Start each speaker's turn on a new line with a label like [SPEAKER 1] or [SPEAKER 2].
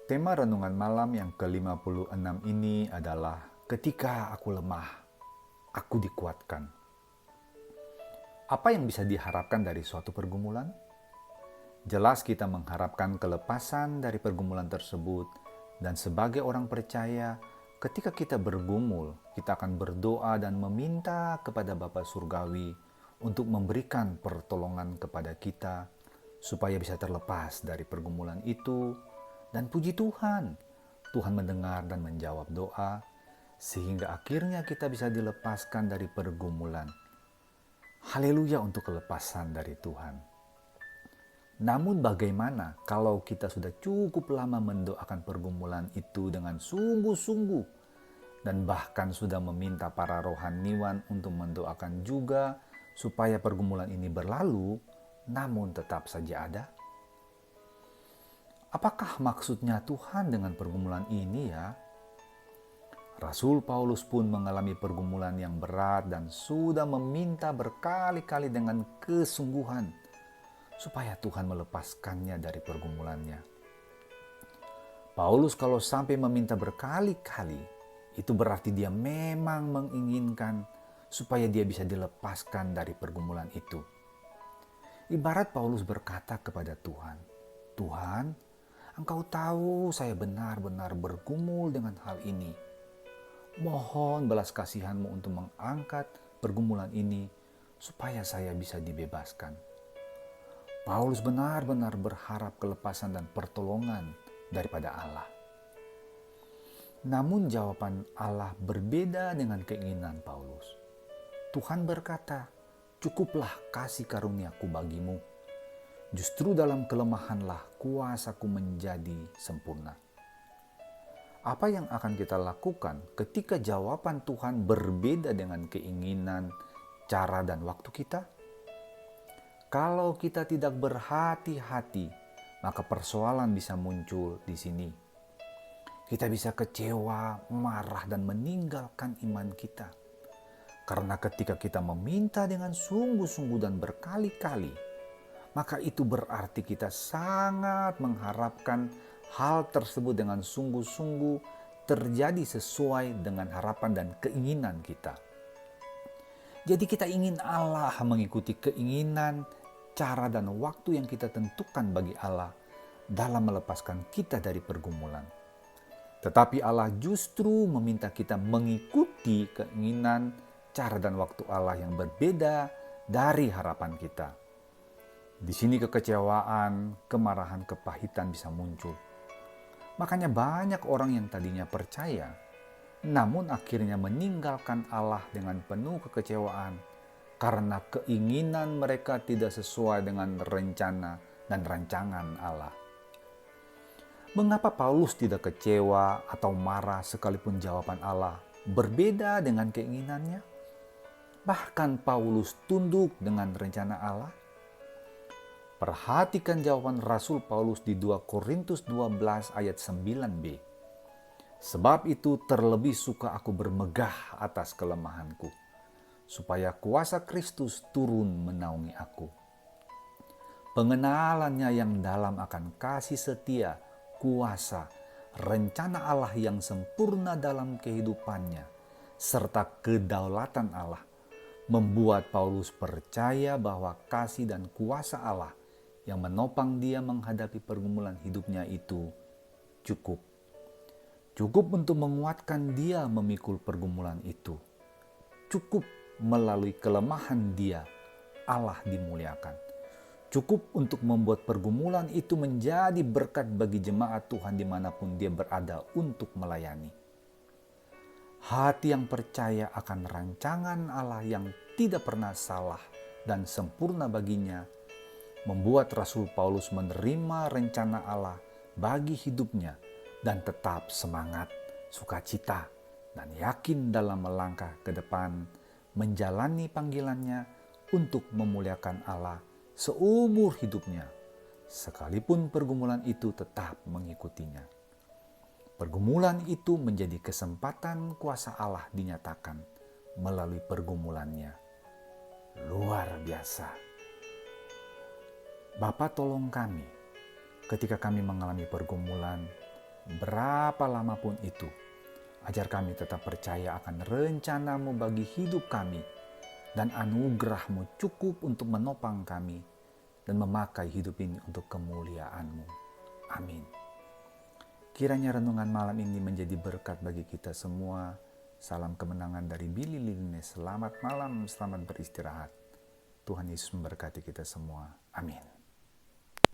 [SPEAKER 1] Tema renungan malam yang ke-56 ini adalah ketika aku lemah, aku dikuatkan. Apa yang bisa diharapkan dari suatu pergumulan? Jelas kita mengharapkan kelepasan dari pergumulan tersebut, dan sebagai orang percaya, ketika kita bergumul, kita akan berdoa dan meminta kepada Bapa Surgawi untuk memberikan pertolongan kepada kita supaya bisa terlepas dari pergumulan itu. Dan puji Tuhan, Tuhan mendengar dan menjawab doa, sehingga akhirnya kita bisa dilepaskan dari pergumulan. Haleluya untuk kelepasan dari Tuhan. Namun bagaimana kalau kita sudah cukup lama mendoakan pergumulan itu dengan sungguh-sungguh, dan bahkan sudah meminta para rohaniwan untuk mendoakan juga supaya pergumulan ini berlalu, namun tetap saja ada? Apakah maksudnya Tuhan dengan pergumulan ini ya? Rasul Paulus pun mengalami pergumulan yang berat dan sudah meminta berkali-kali dengan kesungguhan supaya Tuhan melepaskannya dari pergumulannya. Paulus kalau sampai meminta berkali-kali, itu berarti dia memang menginginkan supaya dia bisa dilepaskan dari pergumulan itu. Ibarat Paulus berkata kepada Tuhan, "Tuhan, Engkau tahu saya benar-benar bergumul dengan hal ini. Mohon belas kasihan-Mu untuk mengangkat pergumulan ini supaya saya bisa dibebaskan." Paulus benar-benar berharap kelepasan dan pertolongan daripada Allah. Namun jawaban Allah berbeda dengan keinginan Paulus. Tuhan berkata, "Cukuplah kasih karuniaku bagimu. Justru dalam kelemahanlah kuasaku menjadi sempurna." Apa yang akan kita lakukan ketika jawaban Tuhan berbeda dengan keinginan, cara, dan waktu kita? Kalau kita tidak berhati-hati, maka persoalan bisa muncul di sini. Kita bisa kecewa, marah, dan meninggalkan iman kita. Karena ketika kita meminta dengan sungguh-sungguh dan berkali-kali, maka itu berarti kita sangat mengharapkan hal tersebut dengan sungguh-sungguh terjadi sesuai dengan harapan dan keinginan kita. Jadi kita ingin Allah mengikuti keinginan, cara, dan waktu yang kita tentukan bagi Allah dalam melepaskan kita dari pergumulan. Tetapi Allah justru meminta kita mengikuti keinginan, cara, dan waktu Allah yang berbeda dari harapan kita. Di sini kekecewaan, kemarahan, kepahitan bisa muncul. Makanya banyak orang yang tadinya percaya, namun akhirnya meninggalkan Allah dengan penuh kekecewaan karena keinginan mereka tidak sesuai dengan rencana dan rancangan Allah. Mengapa Paulus tidak kecewa atau marah sekalipun jawaban Allah berbeda dengan keinginannya? Bahkan Paulus tunduk dengan rencana Allah. Perhatikan jawaban Rasul Paulus di 2 Korintus 12 ayat 9b. "Sebab itu terlebih suka aku bermegah atas kelemahanku, supaya kuasa Kristus turun menaungi aku." Pengenalannya yang dalam akan kasih setia, kuasa, rencana Allah yang sempurna dalam kehidupannya, serta kedaulatan Allah, membuat Paulus percaya bahwa kasih dan kuasa Allah yang menopang dia menghadapi pergumulan hidupnya itu cukup. Cukup untuk menguatkan dia memikul pergumulan itu. Cukup melalui kelemahan dia, Allah dimuliakan. Cukup untuk membuat pergumulan itu menjadi berkat bagi jemaat Tuhan dimanapun dia berada untuk melayani. Hati yang percaya akan rancangan Allah yang tidak pernah salah dan sempurna baginya membuat Rasul Paulus menerima rencana Allah bagi hidupnya dan tetap semangat, sukacita, dan yakin dalam melangkah ke depan menjalani panggilannya untuk memuliakan Allah seumur hidupnya, sekalipun pergumulan itu tetap mengikutinya. Pergumulan itu menjadi kesempatan kuasa Allah dinyatakan melalui pergumulannya. Luar biasa. Bapa, tolong kami ketika kami mengalami pergumulan, berapa lama pun itu. Ajar kami tetap percaya akan rencana-Mu bagi hidup kami, dan anugerah-Mu cukup untuk menopang kami dan memakai hidup ini untuk kemuliaan-Mu. Amin. Kiranya renungan malam ini menjadi berkat bagi kita semua. Salam kemenangan dari Billy Lilne. Selamat malam, selamat beristirahat. Tuhan Yesus memberkati kita semua. Amin.